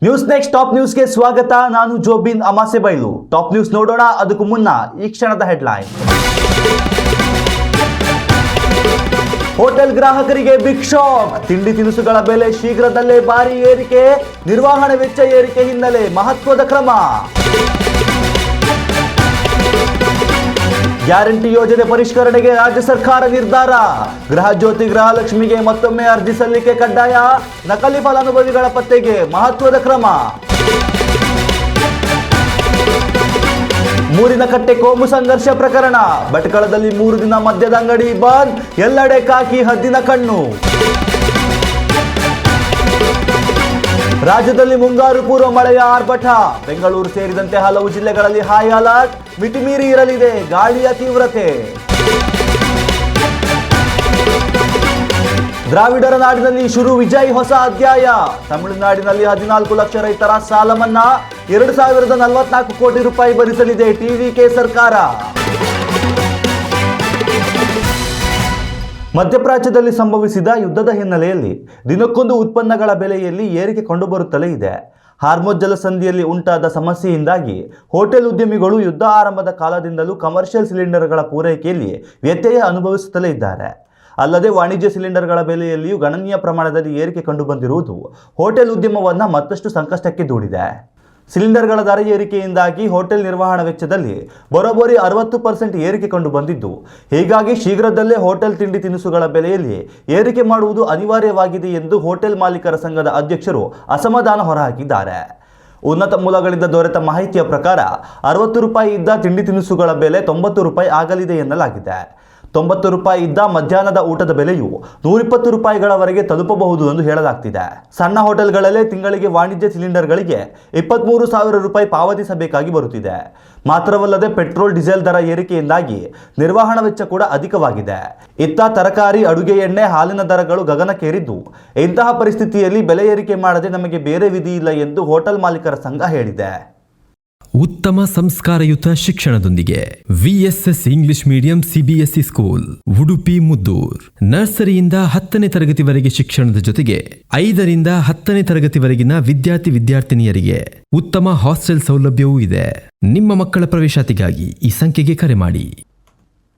News next top ನ್ಯೂಸ್ಗೆ ಸ್ವಾಗತ. ನಾನು ಜೋಬಿನ್ ಅಮಾಸೆಬೈಲು. ಟಾಪ್ ನ್ಯೂಸ್ ನೋಡೋಣ. ಅದಕ್ಕೂ ಮುನ್ನ ಈ ಕ್ಷಣದ ಹೆಡ್ಲೈನ್. ಹೋಟೆಲ್ ಗ್ರಾಹಕರಿಗೆ ಬಿಗ್ ಶಾಕ್. ತಿಂಡಿ ತಿನಿಸುಗಳ ಬೆಲೆ ಶೀಘ್ರದಲ್ಲೇ ಭಾರಿ ಏರಿಕೆ. ನಿರ್ವಹಣೆ ವೆಚ್ಚ ಏರಿಕೆ ಹಿನ್ನೆಲೆ ಮಹತ್ವದ ಕ್ರಮ. ಗ್ಯಾರಂಟಿ ಯೋಜನೆ ಪರಿಷ್ಕರಣೆಗೆ ರಾಜ್ಯ ಸರ್ಕಾರ ನಿರ್ಧಾರ. ಗೃಹಜ್ಯೋತಿ ಗೃಹಲಕ್ಷ್ಮಿಗೆ ಮತ್ತೊಮ್ಮೆ ಅರ್ಜಿ ಸಲ್ಲಿಕೆ ಕಡ್ಡಾಯ. ನಕಲಿ ಫಲಾನುಭವಿಗಳ ಪತ್ತೆಗೆ ಮಹತ್ವದ ಕ್ರಮ. ಮೂರಿನಕಟ್ಟೆ ಕೋಮು ಸಂಘರ್ಷ ಪ್ರಕರಣ. ಭಟ್ಕಳದಲ್ಲಿ 3 ದಿನ ಮದ್ಯದ ಅಂಗಡಿ ಬಂದ್. ಎಲ್ಲೆಡೆ ಕಾಕಿ ಹದ್ದಿನ ಕಣ್ಣು. ರಾಜ್ಯದಲ್ಲಿ ಮುಂಗಾರು ಪೂರ್ವ ಮಳೆಯ ಆರ್ಭಟ. ಬೆಂಗಳೂರು ಸೇರಿದಂತೆ ಹಲವು ಜಿಲ್ಲೆಗಳಲ್ಲಿ ಹೈ ಅಲರ್ಟ್. ಮಿತಿಮೀರಿ ಇರಲಿದೆ ಗಾಳಿಯ ತೀವ್ರತೆ. ದ್ರಾವಿಡರ ನಾಡಿನಲ್ಲಿ ಶುರು ವಿಜಯ್ ಹೊಸ ಅಧ್ಯಾಯ. ತಮಿಳುನಾಡಿನಲ್ಲಿ 14 ಲಕ್ಷ ರೈತರ ಸಾಲ ಮನ್ನಾ. 2044 ಕೋಟಿ ರೂಪಾಯಿ ಭರಿಸಲಿದೆ ಟಿವಿಕೆ ಸರ್ಕಾರ. ಮಧ್ಯಪ್ರಾಚ್ಯದಲ್ಲಿ ಸಂಭವಿಸಿದ ಯುದ್ಧದ ಹಿನ್ನೆಲೆಯಲ್ಲಿ ದಿನಕ್ಕೊಂದು ಉತ್ಪನ್ನಗಳ ಬೆಲೆಯಲ್ಲಿ ಏರಿಕೆ ಕಂಡುಬರುತ್ತಲೇ ಇದೆ. ಹಾರ್ಮುಜ್ ಜಲಸಂಧಿಯಲ್ಲಿ ಉಂಟಾದ ಸಮಸ್ಯೆಯಿಂದಾಗಿ ಹೋಟೆಲ್ ಉದ್ಯಮಿಗಳು ಯುದ್ಧ ಆರಂಭದ ಕಾಲದಿಂದಲೂ ಕಮರ್ಷಿಯಲ್ ಸಿಲಿಂಡರ್ಗಳ ಪೂರೈಕೆಯಲ್ಲಿ ವ್ಯತ್ಯಯ ಅನುಭವಿಸುತ್ತಲೇ ಇದ್ದಾರೆ. ಅಲ್ಲದೆ ವಾಣಿಜ್ಯ ಸಿಲಿಂಡರ್ಗಳ ಬೆಲೆಯಲ್ಲಿಯೂ ಗಣನೀಯ ಪ್ರಮಾಣದಲ್ಲಿ ಏರಿಕೆ ಕಂಡುಬಂದಿರುವುದು ಹೋಟೆಲ್ ಉದ್ಯಮವನ್ನು ಮತ್ತಷ್ಟು ಸಂಕಷ್ಟಕ್ಕೆ ದೂಡಿದೆ. ಸಿಲಿಂಡರ್ಗಳ ದರ ಏರಿಕೆಯಿಂದಾಗಿ ಹೋಟೆಲ್ ನಿರ್ವಹಣಾ ವೆಚ್ಚದಲ್ಲಿ ಬರೋಬ್ಬರಿ 60% ಏರಿಕೆ ಕಂಡು ಬಂದಿದ್ದು, ಹೀಗಾಗಿ ಶೀಘ್ರದಲ್ಲೇ ಹೋಟೆಲ್ ತಿಂಡಿ ತಿನಿಸುಗಳ ಬೆಲೆಯಲ್ಲಿ ಏರಿಕೆ ಮಾಡುವುದು ಅನಿವಾರ್ಯವಾಗಿದೆ ಎಂದು ಹೋಟೆಲ್ ಮಾಲೀಕರ ಸಂಘದ ಅಧ್ಯಕ್ಷರು ಅಸಮಾಧಾನ ಹೊರಹಾಕಿದ್ದಾರೆ. ಉನ್ನತ ಮೂಲಗಳಿಂದ ದೊರೆತ ಮಾಹಿತಿಯ ಪ್ರಕಾರ 60 ರೂಪಾಯಿ ಇದ್ದ ತಿಂಡಿ ತಿನಿಸುಗಳ ಬೆಲೆ 90 ರೂಪಾಯಿ ಆಗಲಿದೆ ಎನ್ನಲಾಗಿದೆ. 90 ರೂಪಾಯಿ ಇದ್ದ ಮಧ್ಯಾಹ್ನದ ಊಟದ ಬೆಲೆಯು 120 ರೂಪಾಯಿಗಳವರೆಗೆ ತಲುಪಬಹುದು ಎಂದು ಹೇಳಲಾಗ್ತಿದೆ. ಸಣ್ಣ ಹೋಟೆಲ್ಗಳಲ್ಲೇ ತಿಂಗಳಿಗೆ ವಾಣಿಜ್ಯ ಸಿಲಿಂಡರ್ಗಳಿಗೆ 23,000 ರೂಪಾಯಿ ಪಾವತಿಸಬೇಕಾಗಿ ಬರುತ್ತಿದೆ. ಮಾತ್ರವಲ್ಲದೆ ಪೆಟ್ರೋಲ್ ಡೀಸೆಲ್ ದರ ಏರಿಕೆಯಿಂದಾಗಿ ನಿರ್ವಹಣಾ ವೆಚ್ಚ ಕೂಡ ಅಧಿಕವಾಗಿದೆ. ಇತ್ತ ತರಕಾರಿ, ಅಡುಗೆ ಎಣ್ಣೆ, ಹಾಲಿನ ದರಗಳು ಗಗನಕ್ಕೇರಿದ್ದು, ಇಂತಹ ಪರಿಸ್ಥಿತಿಯಲ್ಲಿ ಬೆಲೆ ಏರಿಕೆ ಮಾಡದೆ ನಮಗೆ ಬೇರೆ ವಿಧಿ ಇಲ್ಲ ಎಂದು ಹೋಟೆಲ್ ಮಾಲೀಕರ ಸಂಘ ಹೇಳಿದೆ. ಉತ್ತಮ ಸಂಸ್ಕಾರಯುತ ಶಿಕ್ಷಣದೊಂದಿಗೆ VSS English medium CBSE school Udupi Muddur. ನರ್ಸರಿಯಿಂದ 10ನೇ ತರಗತಿವರೆಗೆ ಶಿಕ್ಷಣದ ಜೊತೆಗೆ 5ರಿಂದ 10ನೇ ತರಗತಿವರೆಗಿನ ವಿದ್ಯಾರ್ಥಿನಿಯರಿಗೆ ಉತ್ತಮ ಹಾಸ್ಟೆಲ್ ಸೌಲಭ್ಯವೂ ಇದೆ. ನಿಮ್ಮ ಮಕ್ಕಳ ಪ್ರವೇಶಾತಿಗಾಗಿ ಈ ಸಂಖ್ಯೆಗೆ ಕರೆ ಮಾಡಿ.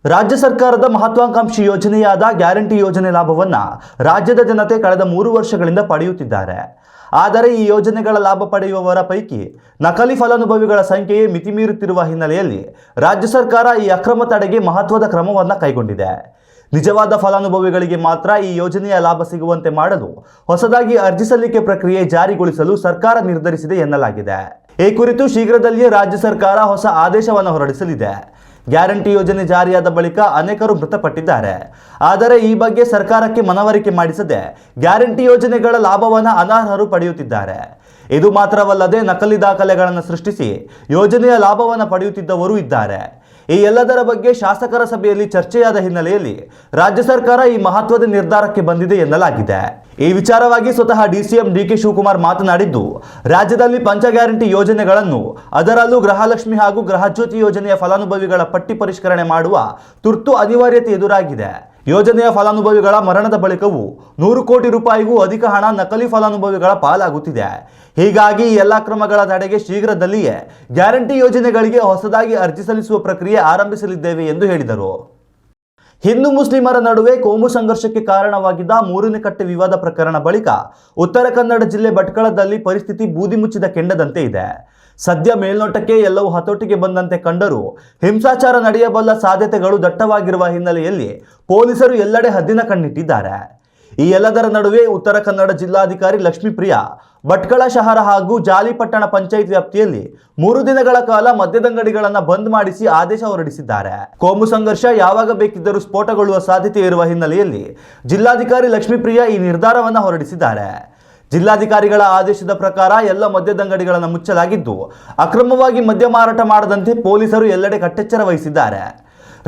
ರಾಜ್ಯ ಸರ್ಕಾರದ ಮಹತ್ವಾಕಾಂಕ್ಷಿ ಯೋಜನೆಯಾದ ಗ್ಯಾರಂಟಿ ಯೋಜನೆ ಲಾಭವನ್ನು ರಾಜ್ಯದ ಜನತೆ ಕಳೆದ 3 ವರ್ಷಗಳಿಂದ ಪಡೆಯುತ್ತಿದ್ದಾರೆ. ಆದರೆ ಈ ಯೋಜನೆಗಳ ಲಾಭ ಪಡೆಯುವವರ ಪೈಕಿ ನಕಲಿ ಫಲಾನುಭವಿಗಳ ಸಂಖ್ಯೆಯೇ ಮಿತಿಮೀರುತ್ತಿರುವ ಹಿನ್ನೆಲೆಯಲ್ಲಿ ರಾಜ್ಯ ಸರ್ಕಾರ ಈ ಅಕ್ರಮ ತಡೆಗೆ ಮಹತ್ವದ ಕ್ರಮವನ್ನು ಕೈಗೊಂಡಿದೆ. ನಿಜವಾದ ಫಲಾನುಭವಿಗಳಿಗೆ ಮಾತ್ರ ಈ ಯೋಜನೆಯ ಲಾಭ ಸಿಗುವಂತೆ ಮಾಡಲು ಹೊಸದಾಗಿ ಅರ್ಜಿ ಸಲ್ಲಿಕೆ ಪ್ರಕ್ರಿಯೆ ಜಾರಿಗೊಳಿಸಲು ಸರ್ಕಾರ ನಿರ್ಧರಿಸಿದೆ ಎನ್ನಲಾಗಿದೆ. ಈ ಕುರಿತು ಶೀಘ್ರದಲ್ಲಿಯೇ ರಾಜ್ಯ ಸರ್ಕಾರ ಹೊಸ ಆದೇಶವನ್ನು ಹೊರಡಿಸಲಿದೆ. ಗ್ಯಾರಂಟಿ ಯೋಜನೆ ಜಾರಿಯಾದ ಬಳಿಕ ಅನೇಕರು ಮೃತಪಟ್ಟಿದ್ದಾರೆ. ಆದರೆ ಈ ಬಗ್ಗೆ ಸರ್ಕಾರಕ್ಕೆ ಮನವರಿಕೆ ಮಾಡಿಸದೆ ಗ್ಯಾರಂಟಿ ಯೋಜನೆಗಳ ಲಾಭವನ್ನು ಅನರ್ಹರು ಪಡೆಯುತ್ತಿದ್ದಾರೆ. ಇದು ಮಾತ್ರವಲ್ಲದೆ ನಕಲಿ ದಾಖಲೆಗಳನ್ನು ಸೃಷ್ಟಿಸಿ ಯೋಜನೆಯ ಲಾಭವನ್ನು ಪಡೆಯುತ್ತಿದ್ದವರೂ ಇದ್ದಾರೆ. ಈ ಎಲ್ಲದರ ಬಗ್ಗೆ ಶಾಸಕರ ಸಭೆಯಲ್ಲಿ ಚರ್ಚೆಯಾದ ಹಿನ್ನೆಲೆಯಲ್ಲಿ ರಾಜ್ಯ ಸರ್ಕಾರ ಈ ಮಹತ್ವದ ನಿರ್ಧಾರಕ್ಕೆ ಬಂದಿದೆ ಎನ್ನಲಾಗಿದೆ. ಈ ವಿಚಾರವಾಗಿ ಸ್ವತಃ ಡಿಸಿಎಂ ಡಿಕೆ ಶಿವಕುಮಾರ್ ಮಾತನಾಡಿದ್ದು, ರಾಜ್ಯದಲ್ಲಿ ಪಂಚ ಗ್ಯಾರಂಟಿ ಯೋಜನೆಗಳನ್ನು, ಅದರಲ್ಲೂ ಗೃಹಲಕ್ಷ್ಮಿ ಹಾಗೂ ಗೃಹಜ್ಯೋತಿ ಯೋಜನೆಯ ಫಲಾನುಭವಿಗಳ ಪಟ್ಟಿ ಪರಿಷ್ಕರಣೆ ಮಾಡುವ ತುರ್ತು ಅನಿವಾರ್ಯತೆ ಎದುರಾಗಿದೆ. ಯೋಜನೆಯ ಫಲಾನುಭವಿಗಳ ಮರಣದ ಬಳಿಕವೂ 100 ಕೋಟಿ ರೂಪಾಯಿಗೂ ಅಧಿಕ ಹಣ ನಕಲಿ ಫಲಾನುಭವಿಗಳ ಪಾಲಾಗುತ್ತಿದೆ. ಹೀಗಾಗಿ ಈ ಎಲ್ಲ ಕ್ರಮಗಳ ತಡೆಗೆ ಶೀಘ್ರದಲ್ಲಿಯೇ ಗ್ಯಾರಂಟಿ ಯೋಜನೆಗಳಿಗೆ ಹೊಸದಾಗಿ ಅರ್ಜಿ ಸಲ್ಲಿಸುವ ಪ್ರಕ್ರಿಯೆ ಆರಂಭಿಸಲಿದ್ದೇವೆ ಎಂದು ಹೇಳಿದರು. ಹಿಂದೂ ಮುಸ್ಲಿಮರ ನಡುವೆ ಕೋಮು ಸಂಘರ್ಷಕ್ಕೆ ಕಾರಣವಾಗಿದ್ದ ಮೂರನೆಕಟ್ಟೆ ವಿವಾದ ಪ್ರಕರಣ ಬಳಿಕ ಉತ್ತರ ಕನ್ನಡ ಜಿಲ್ಲೆ ಭಟ್ಕಳದಲ್ಲಿ ಪರಿಸ್ಥಿತಿ ಬೂದಿ ಮುಚ್ಚಿದ ಕೆಂಡದಂತೆ ಇದೆ. ಸದ್ಯ ಮೇಲ್ನೋಟಕ್ಕೆ ಎಲ್ಲವೂ ಹತೋಟಿಗೆ ಬಂದಂತೆ ಕಂಡರೂ ಹಿಂಸಾಚಾರ ನಡೆಯಬಲ್ಲ ಸಾಧ್ಯತೆಗಳು ದಟ್ಟವಾಗಿರುವ ಹಿನ್ನೆಲೆಯಲ್ಲಿ ಪೊಲೀಸರು ಎಲ್ಲೆಡೆ ಹದ್ದಿನ ಕಣ್ಣಿಟ್ಟಿದ್ದಾರೆ. ಈ ಎಲ್ಲದರ ನಡುವೆ ಉತ್ತರ ಕನ್ನಡ ಜಿಲ್ಲಾಧಿಕಾರಿ ಲಕ್ಷ್ಮೀಪ್ರಿಯಾ ಭಟ್ಕಳ ಶಹರ ಹಾಗೂ ಜಾಲಿಪಟ್ಟಣ ಪಂಚಾಯತ್ ವ್ಯಾಪ್ತಿಯಲ್ಲಿ 3 ದಿನಗಳ ಕಾಲ ಮದ್ಯದಂಗಡಿಗಳನ್ನು ಬಂದ್ ಮಾಡಿಸಿ ಆದೇಶ ಹೊರಡಿಸಿದ್ದಾರೆ. ಕೋಮು ಸಂಘರ್ಷ ಯಾವಾಗ ಬೇಕಿದ್ದರೂ ಸ್ಫೋಟಗೊಳ್ಳುವ ಸಾಧ್ಯತೆ ಇರುವ ಹಿನ್ನೆಲೆಯಲ್ಲಿ ಜಿಲ್ಲಾಧಿಕಾರಿ ಲಕ್ಷ್ಮೀಪ್ರಿಯಾ ಈ ನಿರ್ಧಾರವನ್ನು ಹೊರಡಿಸಿದ್ದಾರೆ. ಜಿಲ್ಲಾಧಿಕಾರಿಗಳ ಆದೇಶದ ಪ್ರಕಾರ ಎಲ್ಲ ಮದ್ಯದಂಗಡಿಗಳನ್ನು ಮುಚ್ಚಲಾಗಿದ್ದು, ಅಕ್ರಮವಾಗಿ ಮದ್ಯ ಮಾರಾಟ ಮಾಡದಂತೆ ಪೊಲೀಸರು ಎಲ್ಲೆಡೆ ಕಟ್ಟೆಚ್ಚರ ವಹಿಸಿದ್ದಾರೆ.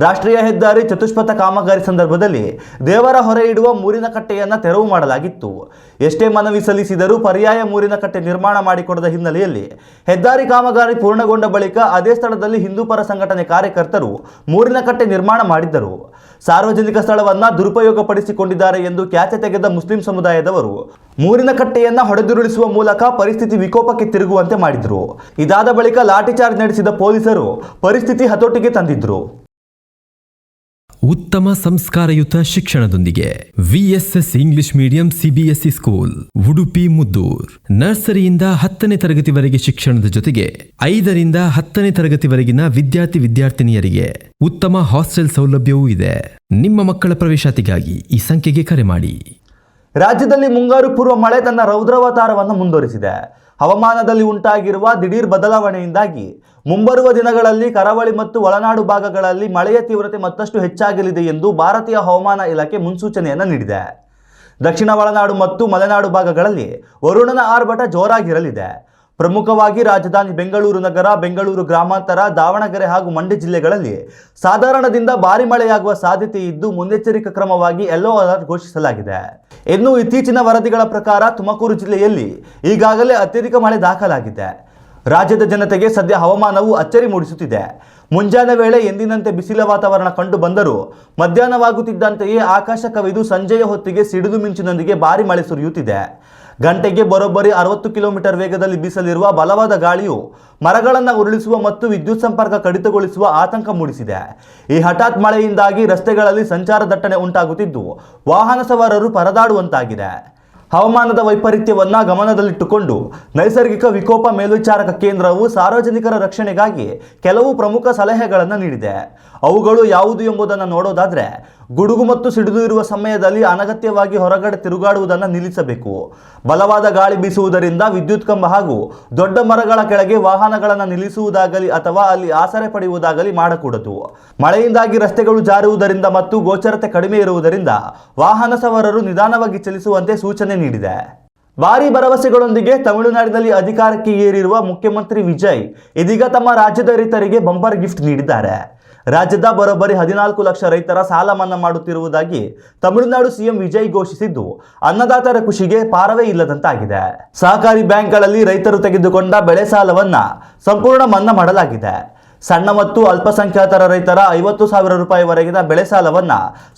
ರಾಷ್ಟ್ರೀಯ ಹೆದ್ದಾರಿ ಚತುಷ್ಪಥ ಕಾಮಗಾರಿ ಸಂದರ್ಭದಲ್ಲಿ ದೇವರ ಹೊರೆ ಇಡುವ ಮೂರಿನ ಕಟ್ಟೆಯನ್ನು ತೆರವು ಮಾಡಲಾಗಿತ್ತು. ಎಷ್ಟೇ ಮನವಿ ಸಲ್ಲಿಸಿದರೂ ಪರ್ಯಾಯ ಮೂರಿನ ಕಟ್ಟೆ ನಿರ್ಮಾಣ ಮಾಡಿಕೊಡದ ಹಿನ್ನೆಲೆಯಲ್ಲಿ ಹೆದ್ದಾರಿ ಕಾಮಗಾರಿ ಪೂರ್ಣಗೊಂಡ ಬಳಿಕ ಅದೇ ಸ್ಥಳದಲ್ಲಿ ಹಿಂದೂ ಪರ ಸಂಘಟನೆ ಕಾರ್ಯಕರ್ತರು ಮೂರಿನ ಕಟ್ಟೆ ನಿರ್ಮಾಣ ಮಾಡಿದ್ದರು. ಸಾರ್ವಜನಿಕ ಸ್ಥಳವನ್ನ ದುರುಪಯೋಗಪಡಿಸಿಕೊಂಡಿದ್ದಾರೆ ಎಂದು ಕ್ಯಾಚೆ ತೆಗೆದ ಮುಸ್ಲಿಂ ಸಮುದಾಯದವರು ಮೂರಿನ ಕಟ್ಟೆಯನ್ನ ಹೊಡೆದುರುಳಿಸುವ ಮೂಲಕ ಪರಿಸ್ಥಿತಿ ವಿಕೋಪಕ್ಕೆ ತಿರುಗುವಂತೆ ಮಾಡಿದ್ರು. ಇದಾದ ಬಳಿಕ ಲಾಠಿ ಚಾರ್ಜ್ ನಡೆಸಿದ ಪೊಲೀಸರು ಪರಿಸ್ಥಿತಿ ಹತೋಟಿಗೆ ತಂದಿದ್ರು. ಉತ್ತಮ ಸಂಸ್ಕಾರಯುತ ಶಿಕ್ಷಣದೊಂದಿಗೆ VSS English medium CBSE school Udupi Muddur. ನರ್ಸರಿಯಿಂದ 10ನೇ ತರಗತಿವರೆಗೆ ಶಿಕ್ಷಣದ ಜೊತೆಗೆ 5ರಿಂದ 10ನೇ ತರಗತಿವರೆಗಿನ ವಿದ್ಯಾರ್ಥಿನಿಯರಿಗೆ ಉತ್ತಮ ಹಾಸ್ಟೆಲ್ ಸೌಲಭ್ಯವೂ ಇದೆ. ನಿಮ್ಮ ಮಕ್ಕಳ ಪ್ರವೇಶಾತಿಗಾಗಿ ಈ ಸಂಖ್ಯೆಗೆ ಕರೆ ಮಾಡಿ. ರಾಜ್ಯದಲ್ಲಿ ಮುಂಗಾರು ಪೂರ್ವ ಮಳೆ ತನ್ನ ರೌದ್ರಾವತಾರವನ್ನು ಮುಂದುವರಿಸಿದೆ. ಹವಾಮಾನದಲ್ಲಿ ಉಂಟಾಗಿರುವ ದಿಢೀರ್ ಬದಲಾವಣೆಯಿಂದಾಗಿ ಮುಂಬರುವ ದಿನಗಳಲ್ಲಿ ಕರಾವಳಿ ಮತ್ತು ಒಳನಾಡು ಭಾಗಗಳಲ್ಲಿ ಮಳೆಯ ತೀವ್ರತೆ ಮತ್ತಷ್ಟು ಹೆಚ್ಚಾಗಲಿದೆ ಎಂದು ಭಾರತೀಯ ಹವಾಮಾನ ಇಲಾಖೆ ಮುನ್ಸೂಚನೆಯನ್ನು ನೀಡಿದೆ. ದಕ್ಷಿಣ ಒಳನಾಡು ಮತ್ತು ಮಲೆನಾಡು ಭಾಗಗಳಲ್ಲಿ ವರುಣನ ಆರ್ಭಟ ಜೋರಾಗಿರಲಿದೆ. ಪ್ರಮುಖವಾಗಿ ರಾಜಧಾನಿ ಬೆಂಗಳೂರು ನಗರ, ಬೆಂಗಳೂರು ಗ್ರಾಮಾಂತರ, ದಾವಣಗೆರೆ ಹಾಗೂ ಮಂಡ್ಯ ಜಿಲ್ಲೆಗಳಲ್ಲಿ ಸಾಧಾರಣದಿಂದ ಭಾರಿ ಮಳೆಯಾಗುವ ಸಾಧ್ಯತೆ ಇದ್ದು ಮುನ್ನೆಚ್ಚರಿಕಾ ಕ್ರಮವಾಗಿ ಯೆಲ್ಲೋ ಅಲರ್ಟ್ ಘೋಷಿಸಲಾಗಿದೆ. ಇನ್ನು ಇತ್ತೀಚಿನ ವರದಿಗಳ ಪ್ರಕಾರ ತುಮಕೂರು ಜಿಲ್ಲೆಯಲ್ಲಿ ಈಗಾಗಲೇ ಅತ್ಯಧಿಕ ಮಳೆ ದಾಖಲಾಗಿದೆ. ರಾಜ್ಯದ ಜನತೆಗೆ ಸದ್ಯ ಹವಾಮಾನವು ಅಚ್ಚರಿ ಮೂಡಿಸುತ್ತಿದೆ. ಮುಂಜಾನೆ ವೇಳೆ ಎಂದಿನಂತೆ ಬಿಸಿಲ ವಾತಾವರಣ ಕಂಡು ಬಂದರೂ ಮಧ್ಯಾಹ್ನವಾಗುತ್ತಿದ್ದಂತೆಯೇ ಆಕಾಶ ಕವಿದು ಸಂಜೆಯ ಹೊತ್ತಿಗೆ ಸಿಡಿಲು ಮಿಂಚಿನೊಂದಿಗೆ ಭಾರಿ ಮಳೆ ಸುರಿಯುತ್ತಿದೆ. ಗಂಟೆಗೆ ಬರೋಬ್ಬರಿ 60 ಕಿಲೋಮೀಟರ್ ವೇಗದಲ್ಲಿ ಬೀಸಲಿರುವ ಬಲವಾದ ಗಾಳಿಯು ಮರಗಳನ್ನು ಉರುಳಿಸುವ ಮತ್ತು ವಿದ್ಯುತ್ ಸಂಪರ್ಕ ಕಡಿತಗೊಳಿಸುವ ಆತಂಕ ಮೂಡಿಸಿದೆ. ಈ ಹಠಾತ್ ಮಳೆಯಿಂದಾಗಿ ರಸ್ತೆಗಳಲ್ಲಿ ಸಂಚಾರ ದಟ್ಟಣೆ ಉಂಟಾಗುತ್ತಿದ್ದು ವಾಹನ ಸವಾರರು ಪರದಾಡುವಂತಾಗಿದೆ. ಹವಾಮಾನದ ವೈಪರೀತ್ಯವನ್ನು ಗಮನದಲ್ಲಿಟ್ಟುಕೊಂಡು ನೈಸರ್ಗಿಕ ವಿಕೋಪ ಮೇಲ್ವಿಚಾರಕ ಕೇಂದ್ರವು ಸಾರ್ವಜನಿಕರ ರಕ್ಷಣೆಗಾಗಿ ಕೆಲವು ಪ್ರಮುಖ ಸಲಹೆಗಳನ್ನು ನೀಡಿದೆ. ಅವುಗಳು ಯಾವುದು ಎಂಬುದನ್ನು ನೋಡೋದಾದರೆ, ಗುಡುಗು ಮತ್ತು ಸಿಡಿಲು ಇರುವ ಸಮಯದಲ್ಲಿ ಅನಗತ್ಯವಾಗಿ ಹೊರಗಡೆ ತಿರುಗಾಡುವುದನ್ನು ನಿಲ್ಲಿಸಬೇಕು. ಬಲವಾದ ಗಾಳಿ ಬೀಸುವುದರಿಂದ ವಿದ್ಯುತ್ ಕಂಬ ಹಾಗೂ ದೊಡ್ಡ ಮರಗಳ ಕೆಳಗೆ ವಾಹನಗಳನ್ನು ನಿಲ್ಲಿಸುವುದಾಗಲಿ ಅಥವಾ ಅಲ್ಲಿ ಆಸರೆ ಪಡೆಯುವುದಾಗಲಿ ಮಾಡಕೂಡದು. ಮಳೆಯಿಂದಾಗಿ ರಸ್ತೆಗಳು ಜಾರುವುದರಿಂದ ಮತ್ತು ಗೋಚರತೆ ಕಡಿಮೆ ಇರುವುದರಿಂದ ವಾಹನ ಸವಾರರು ನಿಧಾನವಾಗಿ ಚಲಿಸುವಂತೆ ಸೂಚನೆ ನೀಡಿದೆ. ಭಾರೀ ಭರವಸೆಗಳೊಂದಿಗೆ ತಮಿಳುನಾಡಿನಲ್ಲಿ ಅಧಿಕಾರಕ್ಕೆ ಏರಿರುವ ಮುಖ್ಯಮಂತ್ರಿ ವಿಜಯ್ ಇದೀಗ ತಮ್ಮ ರಾಜ್ಯದ ರೈತರಿಗೆ ಬಂಪರ್ ಗಿಫ್ಟ್ ನೀಡಿದ್ದಾರೆ. ರಾಜ್ಯದ ಬರೋಬ್ಬರಿ 14 ಲಕ್ಷ ರೈತರ ಸಾಲ ಮನ್ನಾ ಮಾಡುತ್ತಿರುವುದಾಗಿ ತಮಿಳುನಾಡು ಸಿಎಂ ವಿಜಯ್ ಘೋಷಿಸಿದ್ದು ಅನ್ನದಾತರ ಖುಷಿಗೆ ಪಾರವೇ ಇಲ್ಲದಂತಾಗಿದೆ. ಸಹಕಾರಿ ಬ್ಯಾಂಕ್ಗಳಲ್ಲಿ ರೈತರು ತೆಗೆದುಕೊಂಡ ಬೆಳೆ ಸಾಲವನ್ನ ಸಂಪೂರ್ಣ ಮನ್ನಾ ಮಾಡಲಾಗಿದೆ. ಸಣ್ಣ ಮತ್ತು ಅಲ್ಪಸಂಖ್ಯಾತರ ರೈತರ 50,000 ರೂಪಾಯಿವರೆಗಿನ ಬೆಳೆ ಸಾಲವನ್ನ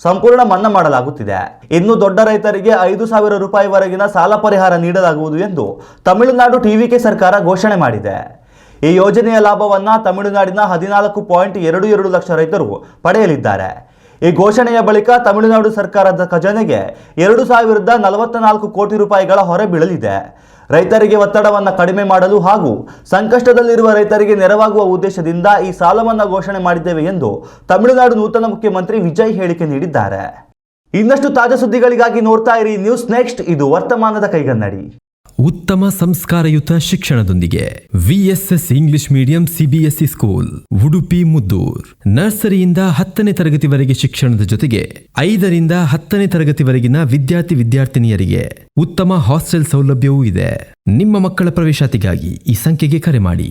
ಸಂಪೂರ್ಣ ಮನ್ನಾ ಮಾಡಲಾಗುತ್ತಿದೆ. ಇನ್ನು ದೊಡ್ಡ ರೈತರಿಗೆ 5,000 ರೂಪಾಯಿವರೆಗಿನ ಸಾಲ ಪರಿಹಾರ ನೀಡಲಾಗುವುದು ಎಂದು ತಮಿಳುನಾಡು ಟಿವಿಕೆ ಸರ್ಕಾರ ಘೋಷಣೆ ಮಾಡಿದೆ. ಈ ಯೋಜನೆಯ ಲಾಭವನ್ನ ತಮಿಳುನಾಡಿನ 14.22 ಲಕ್ಷ ರೈತರು ಪಡೆಯಲಿದ್ದಾರೆ. ಈ ಘೋಷಣೆಯ ಬಳಿಕ ತಮಿಳುನಾಡು ಸರ್ಕಾರದ ಖಜಾನೆಗೆ 2,044 ಕೋಟಿ ರೂಪಾಯಿಗಳ ಹೊರೆ ಬೀಳಲಿದೆ. ರೈತರಿಗೆ ಒತ್ತಡವನ್ನು ಕಡಿಮೆ ಮಾಡಲು ಹಾಗೂ ಸಂಕಷ್ಟದಲ್ಲಿರುವ ರೈತರಿಗೆ ನೆರವಾಗುವ ಉದ್ದೇಶದಿಂದ ಈ ಸಾಲವನ್ನು ಘೋಷಣೆ ಮಾಡಿದ್ದೇವೆ ಎಂದು ತಮಿಳುನಾಡು ನೂತನ ಮುಖ್ಯಮಂತ್ರಿ ವಿಜಯ್ ಹೇಳಿಕೆ ನೀಡಿದ್ದಾರೆ. ಇನ್ನಷ್ಟು ತಾಜಾ ಸುದ್ದಿಗಳಿಗಾಗಿ ನೋಡ್ತಾ ಇರಿ ನ್ಯೂಸ್ ನೆಕ್ಸ್ಟ್. ಇದು ವರ್ತಮಾನದ ಕೈಗನ್ನಡಿ. ಉತ್ತಮ ಸಂಸ್ಕಾರಯುತ ಶಿಕ್ಷಣದೊಂದಿಗೆ VSS English medium CBSE school Udupi Muddur. ನರ್ಸರಿಯಿಂದ 10ನೇ ತರಗತಿವರೆಗೆ ಶಿಕ್ಷಣದ ಜೊತೆಗೆ 5ರಿಂದ 10ನೇ ತರಗತಿವರೆಗಿನ ವಿದ್ಯಾರ್ಥಿನಿಯರಿಗೆ ಉತ್ತಮ ಹಾಸ್ಟೆಲ್ ಸೌಲಭ್ಯವೂ ಇದೆ. ನಿಮ್ಮ ಮಕ್ಕಳ ಪ್ರವೇಶಾತಿಗಾಗಿ ಈ ಸಂಖ್ಯೆಗೆ ಕರೆ ಮಾಡಿ.